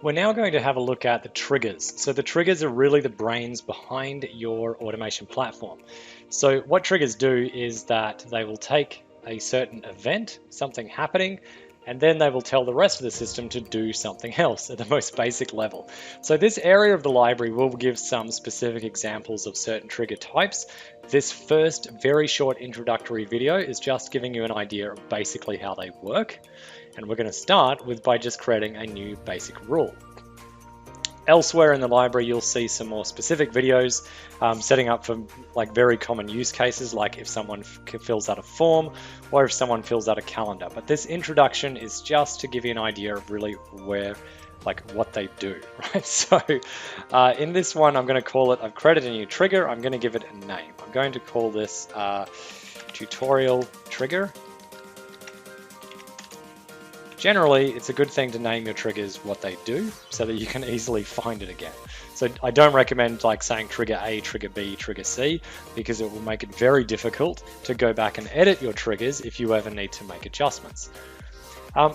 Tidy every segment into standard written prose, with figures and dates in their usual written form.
We're now going to have a look at the triggers. So the triggers are really the brains behind your automation platform. So what triggers do is that they will take a certain event, something happening, and then they will tell the rest of the system to do something else at the most basic level. So this area of the library will give some specific examples of certain trigger types. This first very short introductory video is just giving you an idea of basically how they work. And we're going to start by just creating a new basic rule. Elsewhere in the library, you'll see some more specific videos setting up for like very common use cases, like if someone fills out a form or if someone fills out a calendar. But this introduction is just to give you an idea of really what they do, right? So in this one, I'm going to call it, I've created a new trigger. I'm going to give it a name. I'm going to call this tutorial trigger. Generally, it's a good thing to name your triggers what they do so that you can easily find it again. So I don't recommend like saying trigger A, trigger B, trigger C, because it will make it very difficult to go back and edit your triggers if you ever need to make adjustments.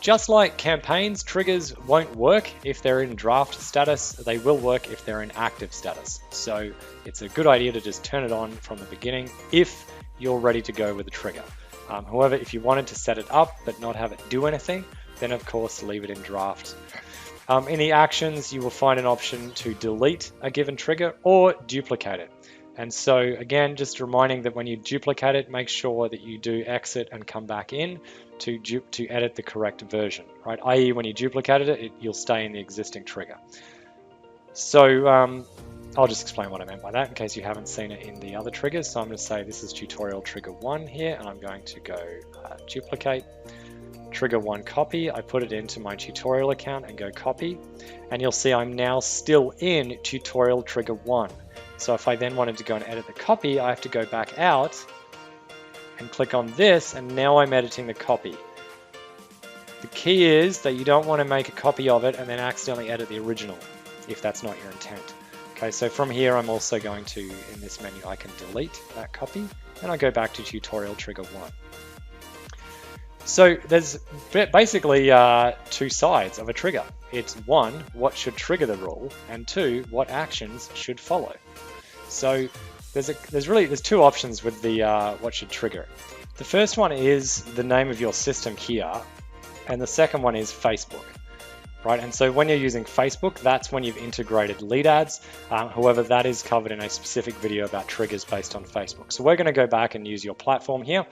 Just like campaigns, triggers won't work if they're in draft status. They will work if they're in active status. So it's a good idea to just turn it on from the beginning if you're ready to go with a trigger. However, if you wanted to set it up but not have it do anything, then of course leave it in draft. In the actions, you will find an option to delete a given trigger or duplicate it. And so again, just reminding that when you duplicate it, make sure that you do exit and come back in to edit the correct version, right? i.e. when you duplicated it, you'll stay in the existing trigger. So I'll just explain what I meant by that in case you haven't seen it in the other triggers. So I'm going to say this is tutorial trigger 1 here, and I'm going to go duplicate. Trigger 1 copy, I put it into my tutorial account and go copy, and you'll see I'm now still in tutorial trigger 1. So if I then wanted to go and edit the copy, I have to go back out and click on this, and now I'm editing the copy. The key is that you don't want to make a copy of it and then accidentally edit the original if that's not your intent. Okay, so from here I'm also going to, in this menu, I can delete that copy, and I go back to tutorial trigger 1. So there's basically two sides of a trigger. It's 1, what should trigger the rule, and 2, what actions should follow. So there's two options with the what should trigger. The first one is the name of your system here, and the second one is Facebook, right? And so when you're using Facebook, that's when you've integrated lead ads. However, that is covered in a specific video about triggers based on Facebook. So we're going to go back and use your platform here.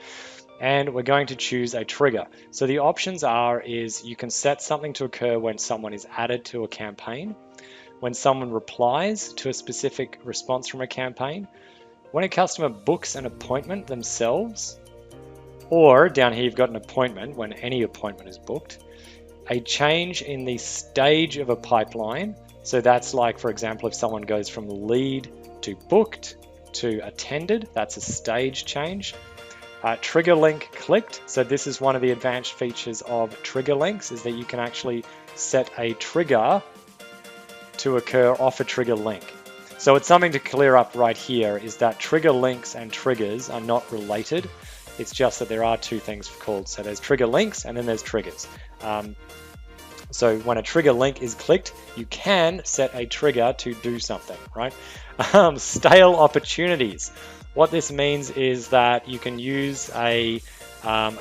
And we're going to choose a trigger. So the options is you can set something to occur when someone is added to a campaign, when someone replies to a specific response from a campaign, when a customer books an appointment themselves, or down here you've got an appointment when any appointment is booked, a change in the stage of a pipeline. So that's like, for example, if someone goes from lead to booked to attended, that's a stage change. Trigger link clicked. So this is one of the advanced features of trigger links, is that you can actually set a trigger to occur off a trigger link. So it's something to clear up right here, is that trigger links and triggers are not related. It's just that there are two things called. So there's trigger links and then there's triggers. So when a trigger link is clicked, you can set a trigger to do something, right? Stale opportunities. What this means is that you can use a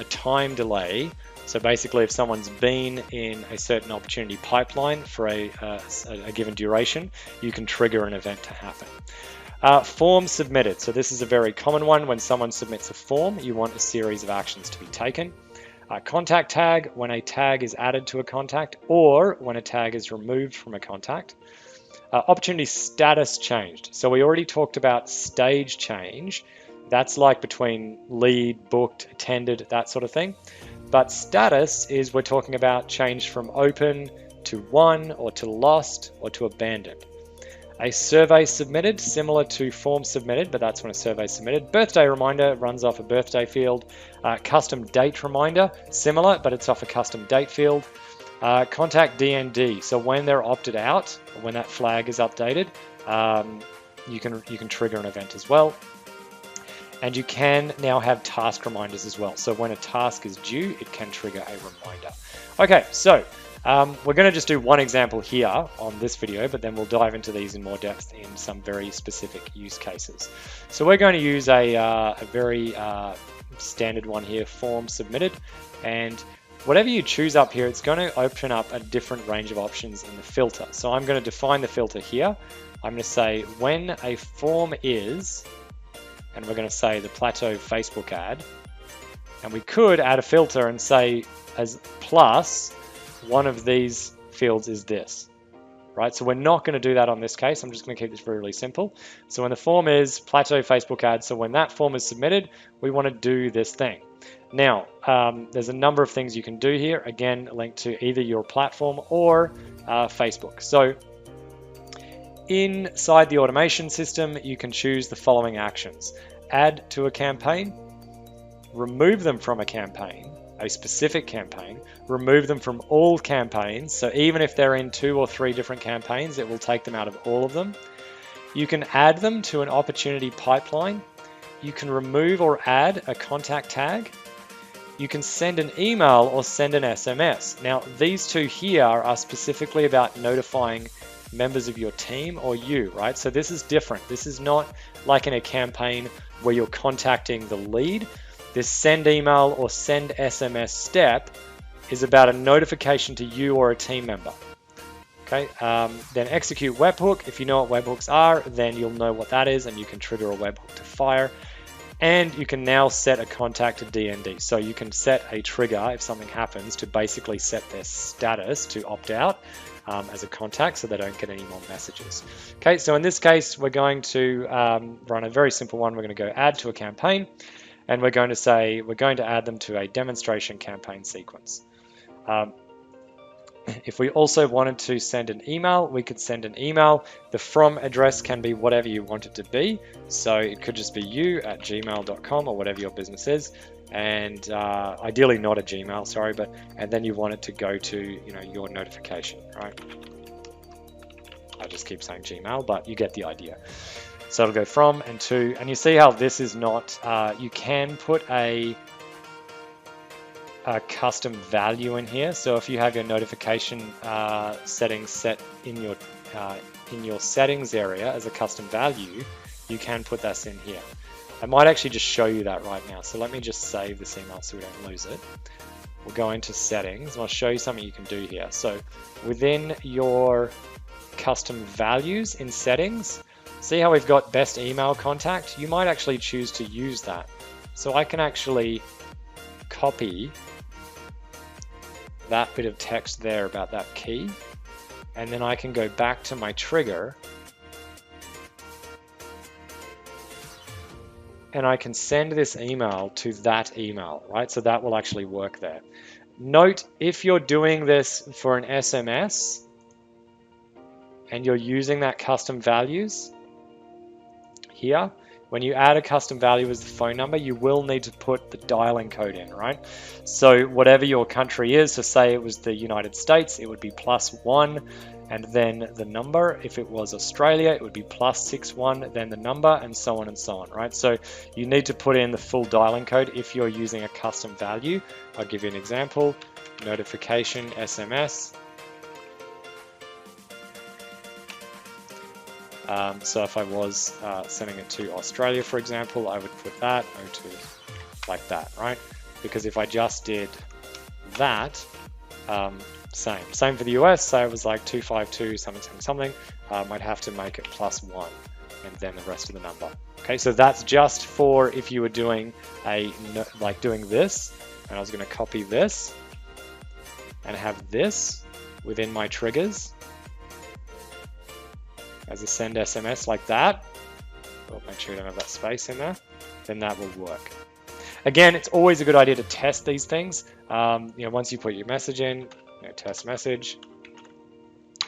time delay. So basically, if someone's been in a certain opportunity pipeline for a given duration, you can trigger an event to happen. Form submitted. So this is a very common one. When someone submits a form, you want a series of actions to be taken. Contact tag, when a tag is added to a contact or when a tag is removed from a contact. Opportunity status changed. So we already talked about stage change. That's like between lead, booked, attended, that sort of thing. But status is we're talking about change from open to won or to lost or to abandoned. A survey submitted, similar to form submitted, but that's when a survey is submitted. Birthday reminder runs off a birthday field. Custom date reminder, similar, but it's off a custom date field. Contact DND, so when they're opted out, or when that flag is updated, you can trigger an event as well. And you can now have task reminders as well. So when a task is due, it can trigger a reminder. Okay, so We're going to just do one example here on this video, but then we'll dive into these in more depth in some very specific use cases. So we're going to use a very standard one here, form submitted, and whatever you choose up here, it's going to open up a different range of options in the filter. So I'm going to define the filter here. I'm going to say when a form is, and we're going to say the Plateau Facebook ad, and we could add a filter and say as plus one of these fields is this, right? So we're not going to do that on this case. I'm just going to keep this really simple. So when the form is Plateau Facebook ad, so when that form is submitted, we want to do this thing. Now, there's a number of things you can do here. Again, linked to either your platform or Facebook. So inside the automation system, you can choose the following actions. Add to a campaign, remove them from a campaign, a specific campaign, remove them from all campaigns. So even if they're in 2 or 3 different campaigns, it will take them out of all of them. You can add them to an opportunity pipeline. You can remove or add a contact tag. You can send an email or send an SMS. Now, these two here are specifically about notifying members of your team or you, right? So this is different. This is not like in a campaign where you're contacting the lead. This send email or send SMS step is about a notification to you or a team member. Okay, then execute webhook. If you know what webhooks are, then you'll know what that is and you can trigger a webhook to fire. And you can now set a contact to DND. So you can set a trigger if something happens to basically set their status to opt out as a contact so they don't get any more messages. Okay, so in this case, we're going to run a very simple one. We're going to go add to a campaign, and we're going to say we're going to add them to a demonstration campaign sequence. If we also wanted to send an email, we could send an email. The from address can be whatever you want it to be. So it could just be you@gmail.com or whatever your business is. And ideally not a Gmail, sorry, and then you want it to go to your notification, right? I just keep saying Gmail, but you get the idea. So it'll go from and to, and you see how this is not, you can put a custom value in here. So if you have your notification settings set in your settings area as a custom value, you can put this in here. I might actually just show you that right now. So let me just save this email so we don't lose it. We'll go into settings and I'll show you something you can do here. So within your custom values in settings, see how we've got best email contact? You might actually choose to use that. So I can actually copy that bit of text there about that key, and then I can go back to my trigger and I can send this email to that email, right? So that will actually work there. Note, if you're doing this for an SMS and you're using that custom values here, when you add a custom value as the phone number, you will need to put the dialing code in, right? So whatever your country is, so say it was the United States, it would be +1 and then the number. If it was Australia, it would be +61, then the number, and so on, right? So you need to put in the full dialing code if you're using a custom value. I'll give you an example, notification SMS. So if I was sending it to Australia, for example, I would put that O2 like that, right? Because if I just did that, same for the US, so it was like 252 something, I'd have to make it +1 and then the rest of the number. Okay, so that's just for if you were doing doing this, and I was going to copy this and have this within my triggers as a send SMS like that. We'll make sure you don't have that space in there, then that will work. Again, it's always a good idea to test these things. Once you put your message in, test message,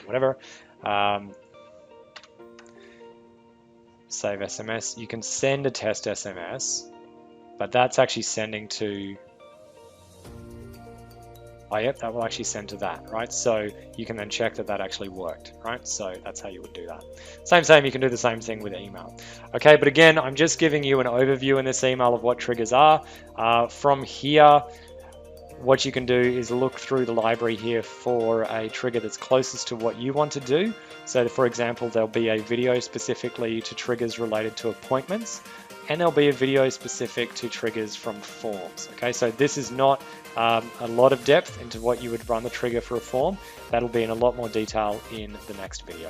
whatever, save SMS. You can send a test SMS, but that's actually sending to, oh yep, that will actually send to that, right? So you can then check that that actually worked, right? So that's how you would do that. Same, you can do the same thing with email. Okay, but again, I'm just giving you an overview in this email of what triggers are. From here, what you can do is look through the library here for a trigger that's closest to what you want to do. So for example, there'll be a video specifically to triggers related to appointments, and there'll be a video specific to triggers from forms. Okay, so this is not a lot of depth into what you would run the trigger for a form. That'll be in a lot more detail in the next video.